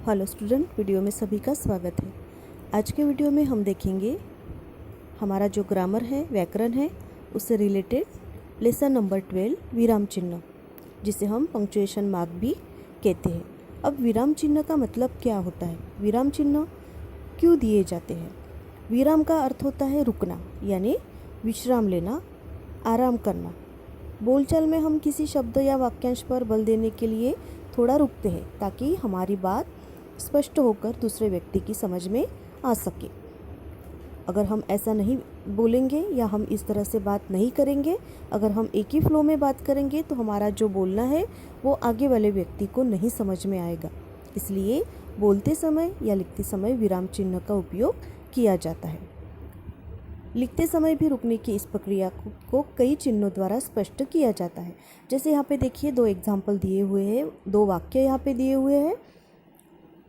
Hello student, video में सभी का स्वागत है। आज के वीडियो में हम देखेंगे हमारा जो ग्रामर है, व्याकरण है, उससे रिलेटेड लेसन नंबर 12 विराम चिन्ह, जिसे हम पंक्चुएशन मार्क भी कहते हैं। अब विराम चिन्ह का मतलब क्या होता है, विराम चिन्ह क्यों दिए जाते हैं। विराम का अर्थ होता है रुकना, यानी विश्राम लेना, आराम करना। बोलचाल में हम किसी शब्द या वाक्यांश पर बल देने के लिए थोड़ा रुकते हैं ताकि हमारी बात स्पष्ट होकर दूसरे व्यक्ति की समझ में आ सके। अगर हम ऐसा नहीं बोलेंगे या हम इस तरह से बात नहीं करेंगे, अगर हम एक ही फ्लो में बात करेंगे तो हमारा जो बोलना है वो आगे वाले व्यक्ति को नहीं समझ में आएगा। इसलिए बोलते समय या लिखते समय विराम चिन्ह का उपयोग किया जाता है। लिखते समय भी रुकने की इस प्रक्रिया को कई चिन्हों द्वारा स्पष्ट किया जाता है। जैसे यहाँ पे देखिए, दो एग्जाम्पल दिए हुए हैं, दो वाक्य यहाँ पे दिए हुए हैं।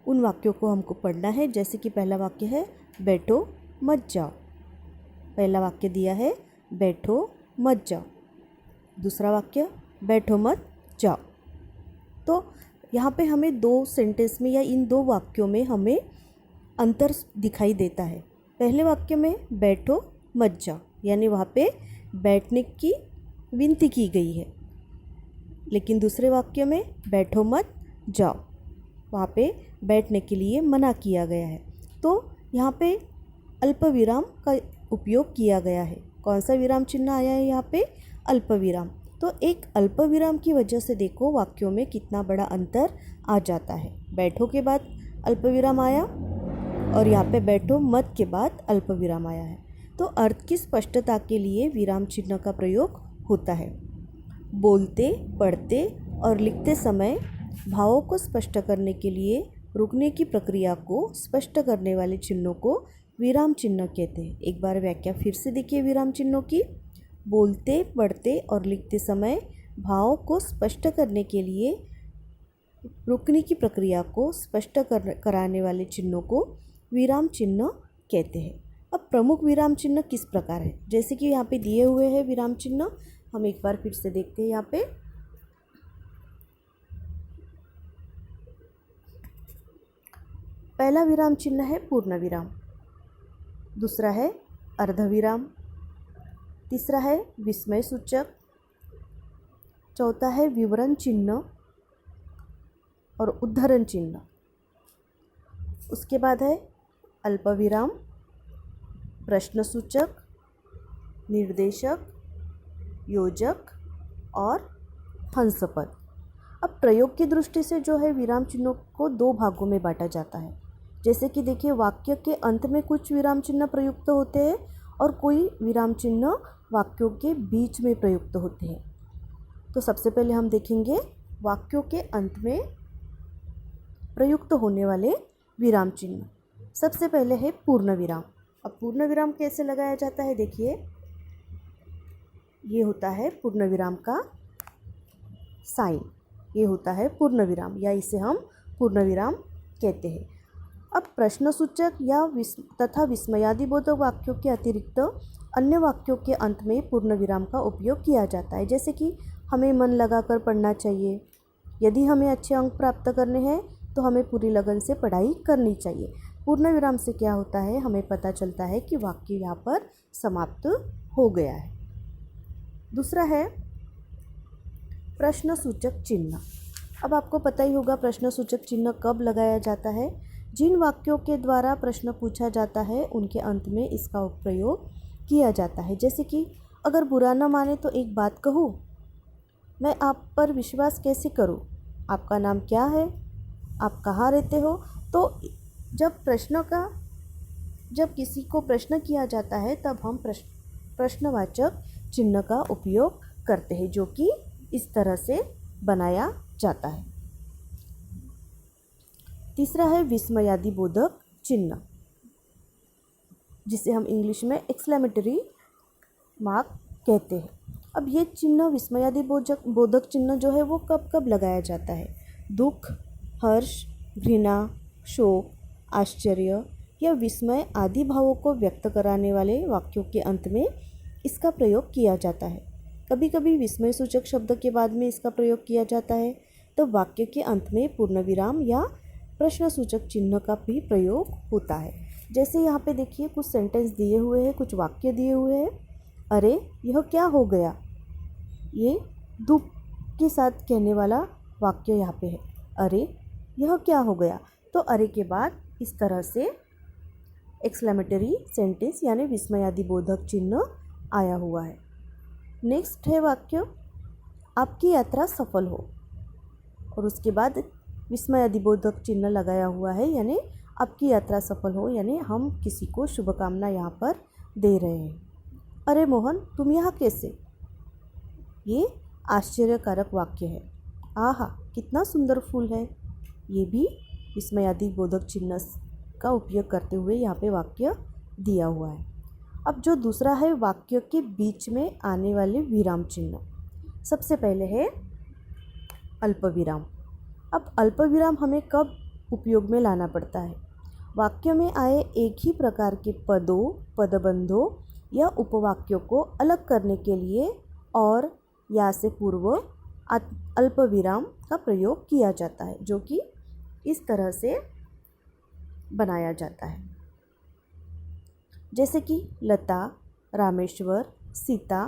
उन वाक्यों को हमको पढ़ना है। जैसे कि पहला वाक्य है बैठो मत जाओ। पहला वाक्य दिया है बैठो मत जाओ। दूसरा वाक्य बैठो मत जाओ। तो यहाँ पे हमें दो सेंटेंस में या इन दो वाक्यों में हमें अंतर दिखाई देता है। पहले वाक्य में बैठो मत जाओ, यानी वहाँ पे बैठने की विनती की गई है, लेकिन दूसरे वाक्य में बैठो मत जाओ, वहाँ पे बैठने के लिए मना किया गया है। तो यहाँ पे अल्प विराम का उपयोग किया गया है। कौन सा विराम चिन्ह आया है यहाँ पे? अल्प विराम। तो एक अल्प विराम की वजह से देखो वाक्यों में कितना बड़ा अंतर आ जाता है। बैठो के बाद अल्प विराम आया और यहाँ पे बैठो मत के बाद अल्प विराम आया है। तो अर्थ की स्पष्टता के लिए विराम चिन्ह का प्रयोग होता है। बोलते, पढ़ते और लिखते समय भावों को स्पष्ट करने के लिए रुकने की प्रक्रिया को स्पष्ट करने वाले चिन्हों को विराम चिन्ह कहते हैं। एक बार व्याख्या फिर से देखिए विराम चिन्हों की। बोलते, पढ़ते और लिखते समय भावों को स्पष्ट करने के लिए रुकने की प्रक्रिया को स्पष्ट कराने वाले चिन्हों को विराम चिन्ह कहते हैं। अब प्रमुख विराम चिन्ह किस प्रकार है, जैसे कि यहाँ पे दिए हुए हैं विराम चिन्ह, हम एक बार फिर से देखते हैं। यहाँ पे पहला विराम चिन्ह है पूर्ण विराम, दूसरा है अर्धविराम, तीसरा है विस्मय सूचक, चौथा है विवरण चिन्ह और उद्धरण चिन्ह। उसके बाद है अल्पविराम, प्रश्न सूचक, निर्देशक, योजक और हंसपद। अब प्रयोग की दृष्टि से जो है विराम चिन्हों को दो भागों में बांटा जाता है। जैसे कि देखिए, वाक्य के अंत में कुछ विराम चिन्ह प्रयुक्त होते हैं और कोई विराम चिन्ह वाक्यों के बीच में प्रयुक्त होते हैं। तो सबसे पहले हम देखेंगे वाक्यों के अंत में प्रयुक्त होने वाले विराम चिन्ह। सबसे पहले है पूर्ण विराम। अब पूर्ण विराम कैसे लगाया जाता है, देखिए ये होता है पूर्ण विराम का साइन, ये होता है पूर्ण विराम या इसे हम पूर्ण विराम कहते हैं। अब प्रश्न सूचक या तथा विस्मयादिबोधक वाक्यों के अतिरिक्त अन्य वाक्यों के अंत में पूर्ण विराम का उपयोग किया जाता है। जैसे कि हमें मन लगाकर पढ़ना चाहिए, यदि हमें अच्छे अंक प्राप्त करने हैं तो हमें पूरी लगन से पढ़ाई करनी चाहिए। पूर्ण विराम से क्या होता है, हमें पता चलता है कि वाक्य यहाँ पर समाप्त हो गया है। दूसरा है प्रश्न सूचक चिन्ह। अब आपको पता ही होगा प्रश्न सूचक चिन्ह कब लगाया जाता है। जिन वाक्यों के द्वारा प्रश्न पूछा जाता है उनके अंत में इसका प्रयोग किया जाता है। जैसे कि अगर बुरा न माने तो एक बात कहूँ, मैं आप पर विश्वास कैसे करूँ, आपका नाम क्या है, आप कहाँ रहते हो। तो जब किसी को प्रश्न किया जाता है तब हम प्रश्नवाचक चिन्ह का उपयोग करते हैं, जो कि इस तरह से बनाया जाता है। तीसरा है विस्मयादिबोधक चिन्ह, जिसे हम इंग्लिश में एक्सक्लेमेटरी मार्क कहते हैं। अब ये चिन्ह विस्मयादिबोधक चिन्ह जो है वो कब कब लगाया जाता है? दुख, हर्ष, घृणा, शोक, आश्चर्य या विस्मय आदि भावों को व्यक्त कराने वाले वाक्यों के अंत में इसका प्रयोग किया जाता है। कभी कभी विस्मय सूचक शब्द के बाद में इसका प्रयोग किया जाता है। तो वाक्य के अंत में पूर्ण विराम या प्रश्नसूचक चिन्ह का भी प्रयोग होता है। जैसे यहाँ पे देखिए कुछ सेंटेंस दिए हुए हैं, कुछ वाक्य दिए हुए हैं। अरे यह क्या हो गया, ये दुख के साथ कहने वाला वाक्य यहाँ पे है। अरे यह क्या हो गया, तो अरे के बाद इस तरह से एक्सक्लेमेटरी सेंटेंस यानी विस्मयादिबोधक चिन्ह आया हुआ है। नेक्स्ट है वाक्य आपकी यात्रा सफल हो, और उसके बाद विस्मयादिबोधक चिन्ह लगाया हुआ है, यानी आपकी यात्रा सफल हो, यानी हम किसी को शुभकामना यहाँ पर दे रहे हैं। अरे मोहन तुम यहाँ कैसे, ये आश्चर्यकारक वाक्य है। आहा कितना सुंदर फूल है, ये भी विस्मयादिबोधक चिन्ह का उपयोग करते हुए यहाँ पे वाक्य दिया हुआ है। अब जो दूसरा है वाक्य के बीच में आने वाले विराम चिन्ह। सबसे पहले है अल्पविराम। अब अल्पविराम हमें कब उपयोग में लाना पड़ता है, वाक्य में आए एक ही प्रकार के पदों, पदबंधों या उपवाक्यों को अलग करने के लिए और या से पूर्व अल्पविराम का प्रयोग किया जाता है, जो कि इस तरह से बनाया जाता है। जैसे कि लता, रामेश्वर, सीता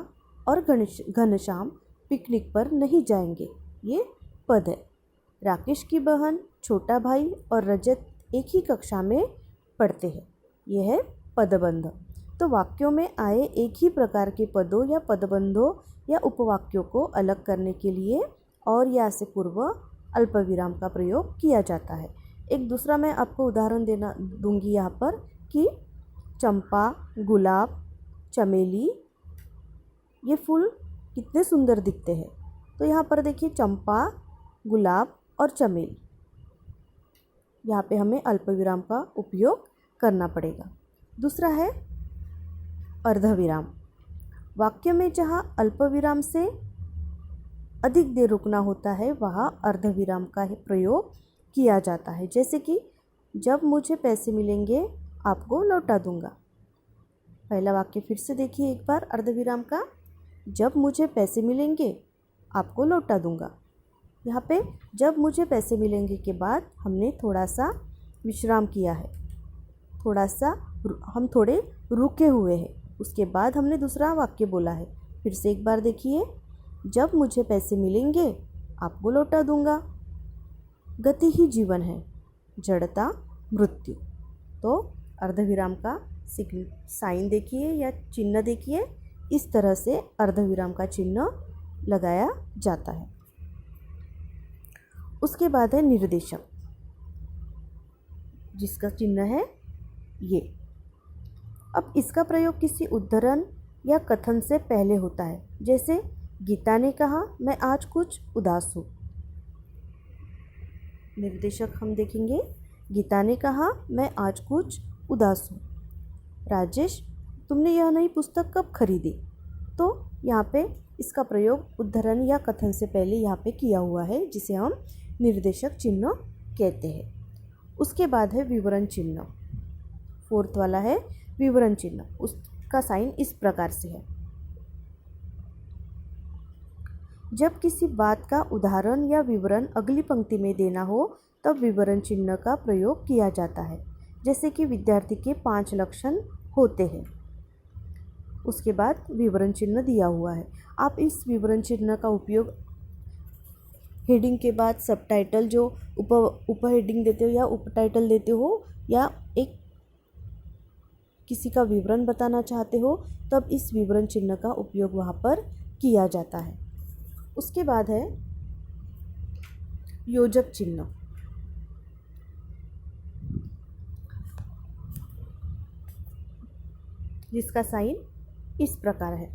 और घनश्याम पिकनिक पर नहीं जाएंगे, ये पद है। राकेश की बहन, छोटा भाई और रजत एक ही कक्षा में पढ़ते हैं, यह है पदबंध। तो वाक्यों में आए एक ही प्रकार के पदों या पदबंधों या उपवाक्यों को अलग करने के लिए और या से पूर्व अल्पविराम का प्रयोग किया जाता है। एक दूसरा मैं आपको उदाहरण दूंगी यहाँ पर कि चंपा, गुलाब, चमेली, ये फूल कितने सुंदर दिखते हैं। तो यहाँ पर देखिए चंपा, गुलाब और चमेली, यहाँ पे हमें अल्पविराम का उपयोग करना पड़ेगा। दूसरा है अर्धविराम। वाक्य में जहाँ अल्पविराम से अधिक देर रुकना होता है वहाँ अर्धविराम का ही प्रयोग किया जाता है। जैसे कि जब मुझे पैसे मिलेंगे आपको लौटा दूंगा। पहला वाक्य फिर से देखिए एक बार अर्धविराम का, जब मुझे पैसे मिलेंगे आपको लौटा दूंगा। यहाँ पे जब मुझे पैसे मिलेंगे के बाद हमने थोड़ा सा विश्राम किया है, हम थोड़े रुके हुए हैं, उसके बाद हमने दूसरा वाक्य बोला है। फिर से एक बार देखिए, जब मुझे पैसे मिलेंगे आपको लौटा दूंगा। गति ही जीवन है, जड़ता मृत्यु। तो अर्धविराम का साइन देखिए या चिन्ह देखिए, इस तरह से अर्धविराम का चिन्ह लगाया जाता है। उसके बाद है निर्देशक, जिसका चिन्ह है ये। अब इसका प्रयोग किसी उद्धरण या कथन से पहले होता है। जैसे गीता ने कहा मैं आज कुछ उदास हूँ। निर्देशक हम देखेंगे, गीता ने कहा मैं आज कुछ उदास हूँ। राजेश तुमने यह नई पुस्तक कब खरीदी। तो यहाँ पे इसका प्रयोग उद्धरण या कथन से पहले यहाँ पे किया हुआ है, जिसे हम निर्देशक चिन्ह कहते हैं। उसके बाद है विवरण चिन्ह। फोर्थ वाला है विवरण चिन्ह। उसका साइन इस प्रकार से है। जब किसी बात का उदाहरण या विवरण अगली पंक्ति में देना हो तब विवरण चिन्ह का प्रयोग किया जाता है। जैसे कि विद्यार्थी के 5 लक्षण होते हैं, उसके बाद विवरण चिन्ह दिया हुआ है। आप इस विवरण चिन्ह का उपयोग हेडिंग के बाद सबटाइटल जो उप हेडिंग देते हो या उपटाइटल देते हो या एक किसी का विवरण बताना चाहते हो तब इस विवरण चिन्ह का उपयोग वहाँ पर किया जाता है। उसके बाद है योजक चिन्ह, जिसका साइन इस प्रकार है।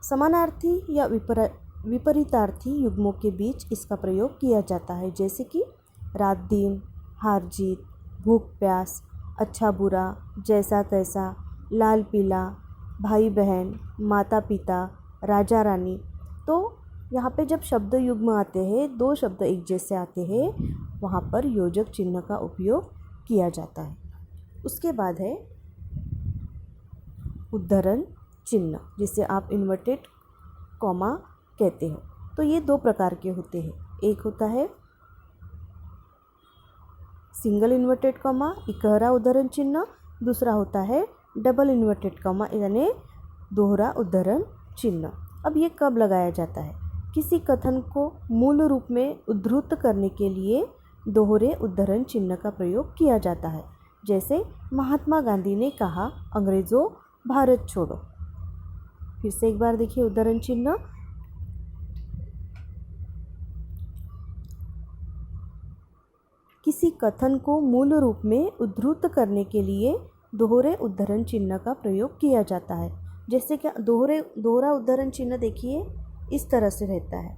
समानार्थी या विपरीतार्थी युग्मों के बीच इसका प्रयोग किया जाता है। जैसे कि रात दिन, हार जीत, भूख प्यास, अच्छा बुरा, जैसा तैसा, लाल पीला, भाई बहन, माता पिता, राजा रानी। तो यहाँ पे जब शब्द युग्म आते हैं, 2 शब्द एक जैसे आते हैं, वहाँ पर योजक चिन्ह का उपयोग किया जाता है। उसके बाद है उद्धरण चिन्ह, जिसे आप इन्वर्टेड कॉमा कहते हो। तो ये 2 प्रकार के होते हैं। एक होता है सिंगल इन्वर्टेड कॉमा, इकहरा उद्धरण चिन्ह, दूसरा होता है डबल इन्वर्टेड कॉमा यानी दोहरा उद्धरण चिन्ह। अब ये कब लगाया जाता है? किसी कथन को मूल रूप में उद्धृत करने के लिए दोहरे उद्धरण चिन्ह का प्रयोग किया जाता है। जैसे महात्मा गांधी ने कहा, अंग्रेजों भारत छोड़ो। फिर से एक बार देखिए उद्धरण चिन्ह। किसी कथन को मूल रूप में उद्धृत करने के लिए दोहरे उद्धरण चिन्ह का प्रयोग किया जाता है। जैसे कि दोहरा उद्धरण चिन्ह देखिए इस तरह से रहता है।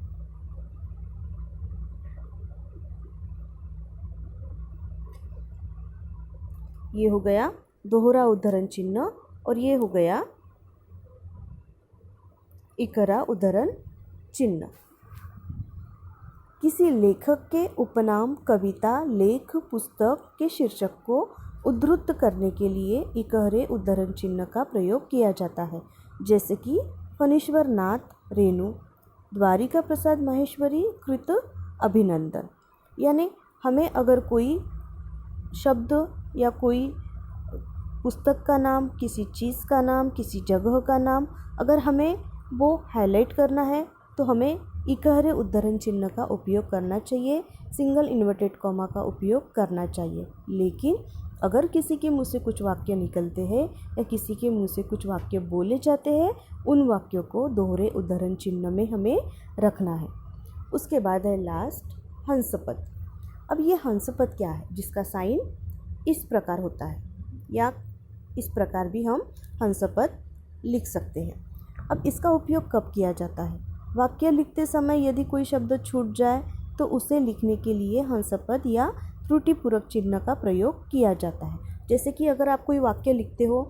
ये हो गया दोहरा उद्धरण चिन्ह और ये हो गया इकहरा उद्धरण चिन्ह। किसी लेखक के उपनाम, कविता, लेख, पुस्तक के शीर्षक को उद्धृत करने के लिए इकहरे उद्धरण चिन्ह का प्रयोग किया जाता है। जैसे कि फणीश्वर नाथ रेणु, द्वारिका प्रसाद माहेश्वरी कृत अभिनंदन। यानी हमें अगर कोई शब्द या कोई पुस्तक का नाम, किसी चीज़ का नाम, किसी जगह का नाम अगर हमें वो हाईलाइट करना है तो हमें इकहरे उद्धरण चिन्ह का उपयोग करना चाहिए, सिंगल इन्वर्टेड कॉमा का उपयोग करना चाहिए। लेकिन अगर किसी के मुंह से कुछ वाक्य निकलते हैं या किसी के मुंह से कुछ वाक्य बोले जाते हैं, उन वाक्यों को दोहरे उद्धरण चिन्ह में हमें रखना है। उसके बाद है लास्ट हंसपद। अब ये हंसपद क्या है? जिसका साइन इस प्रकार होता है या इस प्रकार भी हम हंसपद लिख सकते हैं। अब इसका उपयोग कब किया जाता है? वाक्य लिखते समय यदि कोई शब्द छूट जाए तो उसे लिखने के लिए हंसपद या त्रुटिपूरक चिन्ह का प्रयोग किया जाता है। जैसे कि अगर आप कोई वाक्य लिखते हो,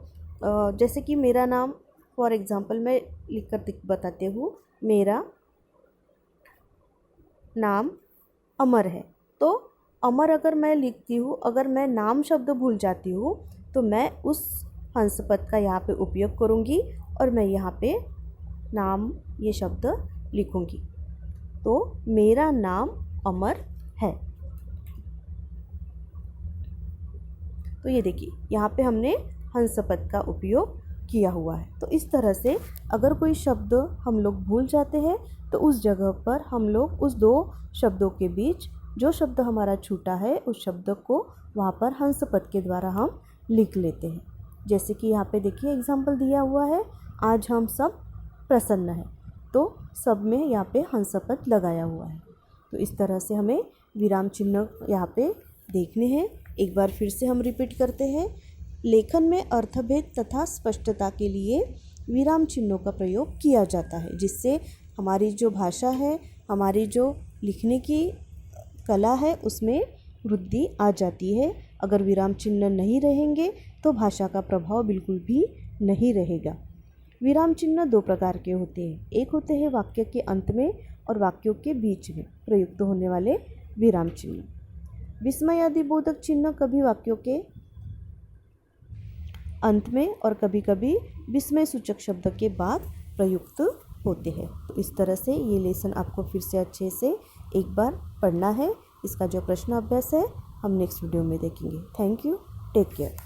जैसे कि मेरा नाम, फॉर एग्जांपल मैं लिखकर बताती हूँ, मेरा नाम अमर है। तो अमर अगर मैं लिखती हूँ, अगर मैं नाम शब्द भूल जाती हूँ तो मैं उस हंसपद का यहाँ पे उपयोग करूँगी और मैं यहाँ पे नाम ये शब्द लिखूँगी। तो मेरा नाम अमर है। तो ये देखिए यहाँ पे हमने हंसपद का उपयोग किया हुआ है। तो इस तरह से अगर कोई शब्द हम लोग भूल जाते हैं तो उस जगह पर हम लोग उस दो शब्दों के बीच जो शब्द हमारा छूटा है उस शब्द को वहाँ पर हंसपद के द्वारा हम लिख लेते हैं। जैसे कि यहाँ पे देखिए एग्जाम्पल दिया हुआ है, आज हम सब प्रसन्न हैं। तो सब में यहाँ पे हंसपद लगाया हुआ है। तो इस तरह से हमें विराम चिन्ह यहाँ पे देखने हैं। एक बार फिर से हम रिपीट करते हैं। लेखन में अर्थभेद तथा स्पष्टता के लिए विराम चिन्हों का प्रयोग किया जाता है, जिससे हमारी जो भाषा है, हमारी जो लिखने की कला है उसमें वृद्धि आ जाती है। अगर विराम चिन्ह नहीं रहेंगे तो भाषा का प्रभाव बिल्कुल भी नहीं रहेगा। विराम चिन्ह दो प्रकार के होते हैं। एक होते हैं वाक्य के अंत में और वाक्यों के बीच में प्रयुक्त होने वाले विराम चिन्ह। विस्मयादिबोधक चिन्ह कभी वाक्यों के अंत में और कभी कभी विस्मय सूचक शब्द के बाद प्रयुक्त होते हैं। तो इस तरह से ये लेसन आपको फिर से अच्छे से एक बार पढ़ना है। इसका जो प्रश्न अभ्यास है हम नेक्स्ट वीडियो में देखेंगे। Thank you, take care.